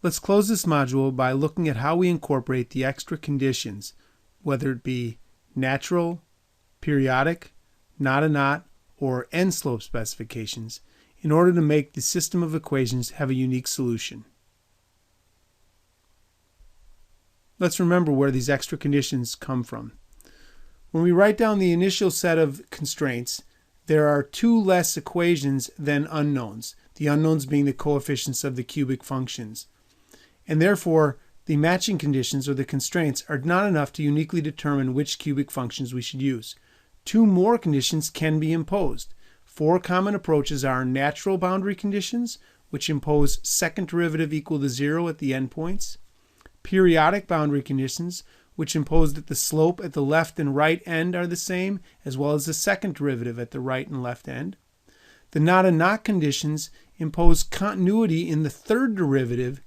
Let's close this module by looking at how we incorporate the extra conditions, whether it be natural, periodic, not a knot, or end-slope specifications, in order to make the system of equations have a unique solution. Let's remember where these extra conditions come from. When we write down the initial set of constraints, there are two less equations than unknowns, the unknowns being the coefficients of the cubic functions. And therefore, the matching conditions, or the constraints, are not enough to uniquely determine which cubic functions we should use. Two more conditions can be imposed. Four common approaches are natural boundary conditions, which impose second derivative equal to 0 at the endpoints; periodic boundary conditions, which impose that the slope at the left and right end are the same, as well as the second derivative at the right and left end. The not a knot conditions impose continuity in the third derivative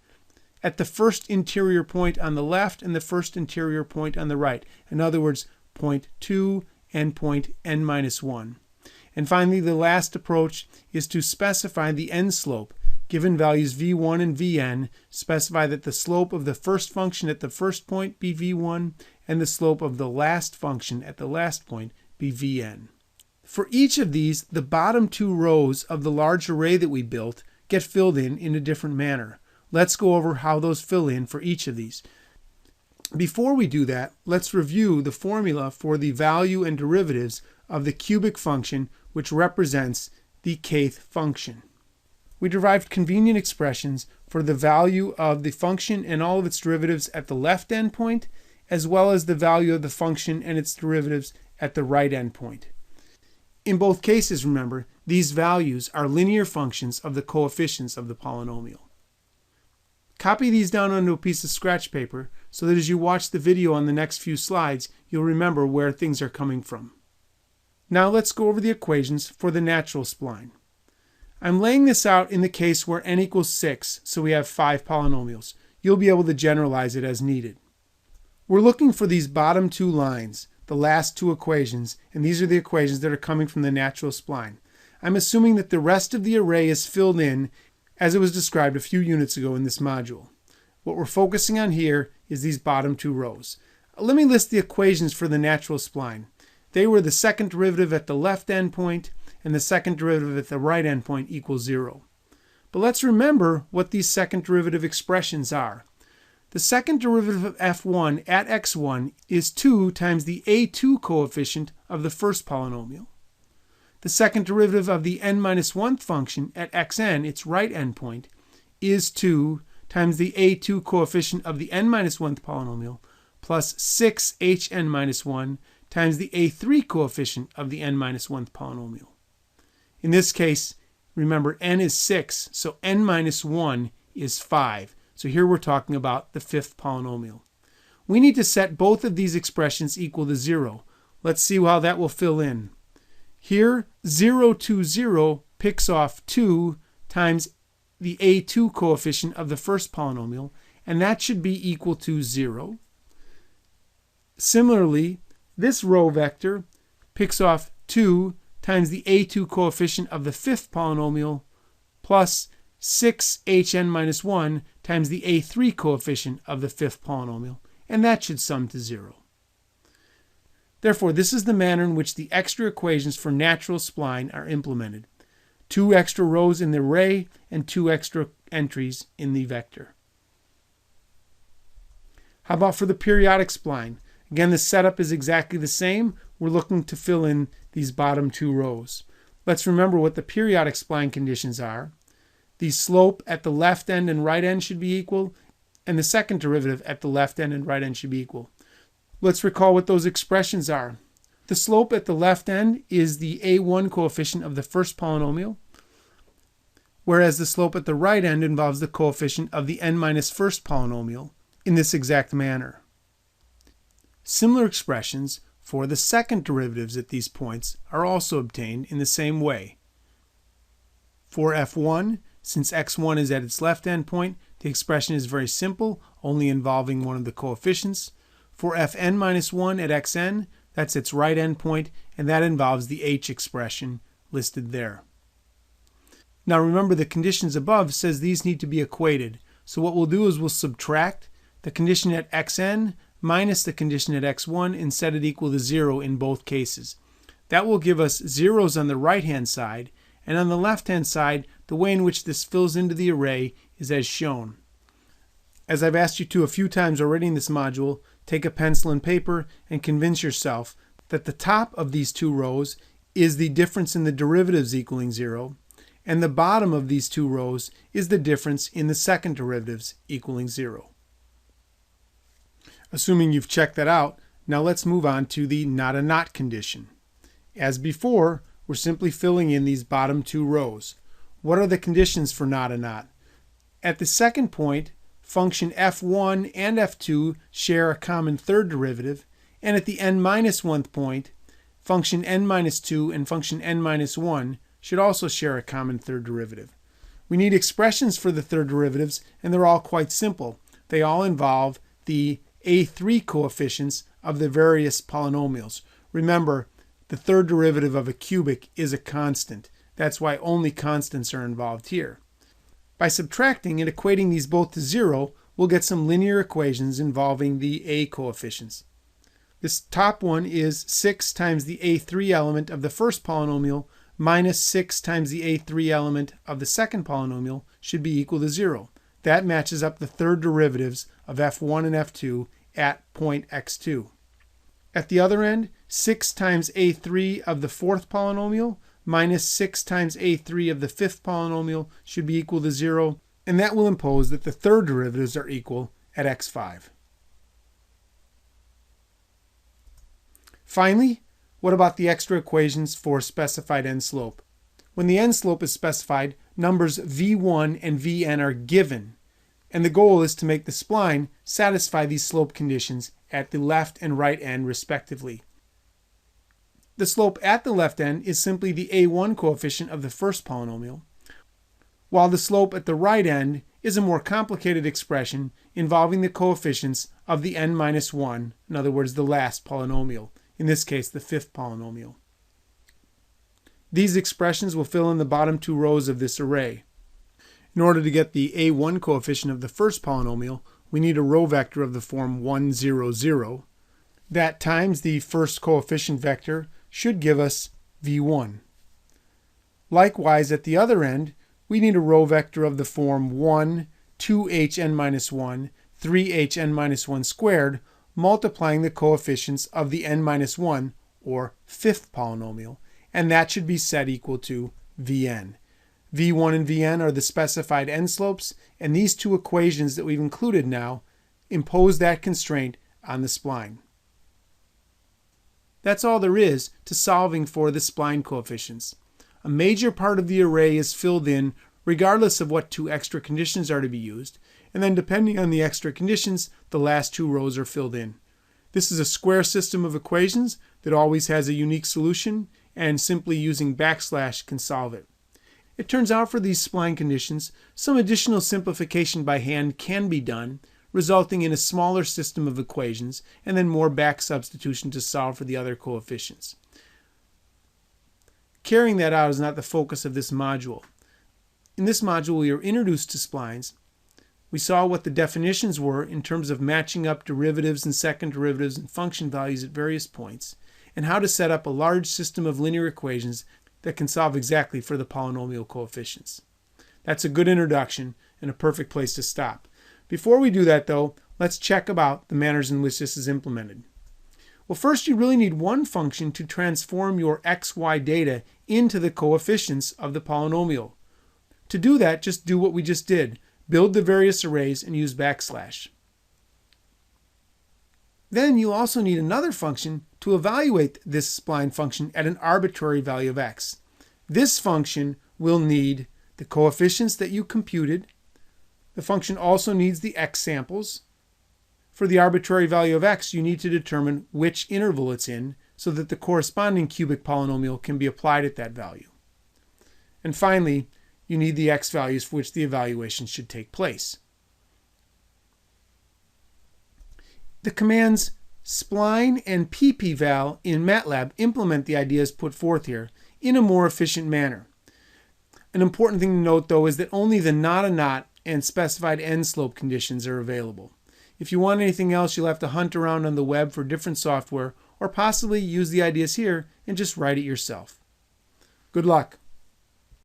at the first interior point on the left and the first interior point on the right. In other words, point 2 and point n-1. And finally, the last approach is to specify the end slope. Given values v1 and vn, specify that the slope of the first function at the first point be v1 and the slope of the last function at the last point be vn. For each of these, the bottom two rows of the large array that we built get filled in a different manner. Let's go over how those fill in for each of these. Before we do that, let's review the formula for the value and derivatives of the cubic function, which represents the kth function. We derived convenient expressions for the value of the function and all of its derivatives at the left endpoint, as well as the value of the function and its derivatives at the right endpoint. In both cases, remember, these values are linear functions of the coefficients of the polynomial. Copy these down onto a piece of scratch paper so that as you watch the video on the next few slides, you'll remember where things are coming from. Now let's go over the equations for the natural spline. I'm laying this out in the case where n equals 6, so we have 5 polynomials. You'll be able to generalize it as needed. We're looking for these bottom two lines, the last two equations, and these are the equations that are coming from the natural spline. I'm assuming that the rest of the array is filled in as it was described a few units ago in this module. What we're focusing on here is these bottom two rows. Let me list the equations for the natural spline. They were the second derivative at the left endpoint and the second derivative at the right endpoint equals 0. But let's remember what these second derivative expressions are. The second derivative of f1 at x1 is 2 times the a2 coefficient of the first polynomial. The second derivative of the n-1th function at xn, its right endpoint, is 2 times the a2 coefficient of the n-1th polynomial plus 6hn-1 times the a3 coefficient of the n-1th polynomial. In this case, remember n is 6, so n-1 is 5. So here we're talking about the fifth polynomial. We need to set both of these expressions equal to 0. Let's see how that will fill in. Here, 0, 2, 0 picks off 2 times the a2 coefficient of the first polynomial, and that should be equal to 0. Similarly, this row vector picks off 2 times the a2 coefficient of the fifth polynomial plus 6hn-1 times the a3 coefficient of the fifth polynomial, and that should sum to 0. Therefore, this is the manner in which the extra equations for natural spline are implemented. 2 extra rows in the array and 2 extra entries in the vector. How about for the periodic spline? Again, the setup is exactly the same. We're looking to fill in these bottom 2 rows. Let's remember what the periodic spline conditions are. The slope at the left end and right end should be equal, and the second derivative at the left end and right end should be equal. Let's recall what those expressions are. The slope at the left end is the a1 coefficient of the first polynomial, whereas the slope at the right end involves the coefficient of the n-1st polynomial in this exact manner. Similar expressions for the second derivatives at these points are also obtained in the same way. For f1, since x1 is at its left endpoint, the expression is very simple, only involving one of the coefficients. For fn-1 at xn, that's its right endpoint, and that involves the h expression listed there. Now remember, the conditions above says these need to be equated. So what we'll do is we'll subtract the condition at xn minus the condition at x1 and set it equal to 0 in both cases. That will give us zeros on the right-hand side, and on the left-hand side, the way in which this fills into the array is as shown. As I've asked you to a few times already in this module, take a pencil and paper and convince yourself that the top of these two rows is the difference in the derivatives equaling 0, and the bottom of these two rows is the difference in the second derivatives equaling 0. Assuming you've checked that out, now let's move on to the not a not condition. As before, we're simply filling in these bottom two rows. What are the conditions for not a not? At the second point, function f1 and f2 share a common third derivative, and at the n-1th point, function n-2 and function n-1 should also share a common third derivative. We need expressions for the third derivatives, and they're all quite simple. They all involve the A3 coefficients of the various polynomials. Remember, the third derivative of a cubic is a constant. That's why only constants are involved here. By subtracting and equating these both to 0, we'll get some linear equations involving the A coefficients. This top one is 6 times the A3 element of the first polynomial minus 6 times the A3 element of the second polynomial should be equal to 0. That matches up the third derivatives of f1 and f2 at point x2. At the other end, 6 times A3 of the fourth polynomial minus 6 times A3 of the fifth polynomial should be equal to 0, and that will impose that the third derivatives are equal at x5. Finally, what about the extra equations for specified n-slope? When the n-slope is specified, numbers v1 and vn are given, and the goal is to make the spline satisfy these slope conditions at the left and right end respectively. The slope at the left end is simply the a1 coefficient of the first polynomial, while the slope at the right end is a more complicated expression involving the coefficients of the n-1, in other words the last polynomial, in this case the fifth polynomial. These expressions will fill in the bottom two rows of this array. In order to get the a1 coefficient of the first polynomial, we need a row vector of the form 1, 0, 0. That times the first coefficient vector should give us v1. Likewise, at the other end, we need a row vector of the form 1, 2hn-1, 3hn-1 squared, multiplying the coefficients of the n-1, or fifth polynomial, and that should be set equal to vn. v1 and vn are the specified n-slopes, and these two equations that we've included now impose that constraint on the spline. That's all there is to solving for the spline coefficients. A major part of the array is filled in regardless of what two extra conditions are to be used, and then depending on the extra conditions, the last two rows are filled in. This is a square system of equations that always has a unique solution, and simply using backslash can solve it. It turns out for these spline conditions, some additional simplification by hand can be done, resulting in a smaller system of equations and then more back substitution to solve for the other coefficients. Carrying that out is not the focus of this module. In this module, we are introduced to splines. We saw what the definitions were in terms of matching up derivatives and second derivatives and function values at various points, and how to set up a large system of linear equations that can solve exactly for the polynomial coefficients. That's a good introduction and a perfect place to stop. Before we do that, though, let's check about the manners in which this is implemented. Well, first you really need one function to transform your xy data into the coefficients of the polynomial. To do that, just do what we just did. Build the various arrays and use backslash. Then you also need another function to evaluate this spline function at an arbitrary value of x. This function will need the coefficients that you computed. The function also needs the x samples. For the arbitrary value of x, you need to determine which interval it's in so that the corresponding cubic polynomial can be applied at that value. And finally, you need the x values for which the evaluation should take place. The commands spline and ppval in MATLAB implement the ideas put forth here in a more efficient manner. An important thing to note, though, is that only the not a not and specified end slope conditions are available. If you want anything else, you'll have to hunt around on the web for different software, or possibly use the ideas here and just write it yourself. Good luck.